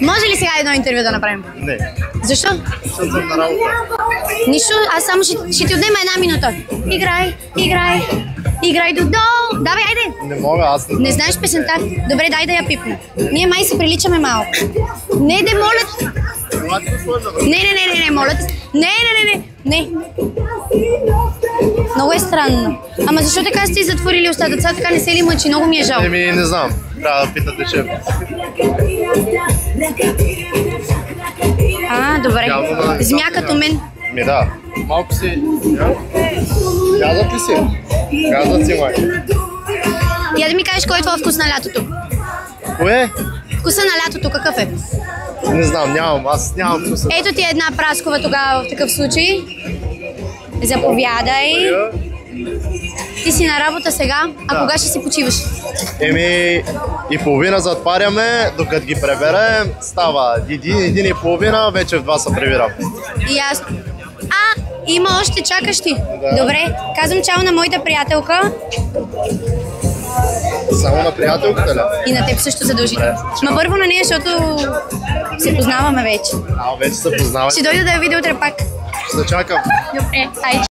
Може ли сега едно интервю да направим? Не. Защо? Защото съм на работа. Нищо, аз само ще ти отнема една минута. Играй додолу. Давай, айде. Не мога, аз Не знаеш песента? Добре, дай да я пипна. Ние май се приличаме малко. Не, моля. Не, моля те. Не. Много е странно. Ама защо така сте затворили устата? Деца така не се ли мъчи? Много ми е жалко. Не знам. Трябва да питате шеф. Добре. Змия като мен. Да. Малко си... Казват ли си? Казват си, май. Я да ми кажеш кой е твой вкус на лятото? Кое? Вкуса на лятото какъв е? Не знам, аз нямам вкуса. Ето ти една праскова тогава в такъв случай. Заповядай. Ти си на работа сега, а кога ще си почиваш? И половина затваряме, докато ги преберем, става един и половина, вече в 2 се прибирам. Ясно. Има още чакащи. Да. Добре, казвам чао на моята приятелка. Само на приятелката ли? И на теб също задължително. Ма първо на нея, защото се познаваме вече. Вече се познаваме. Ще дойда да я видя утре пак. Ще чакам. Добре, айде.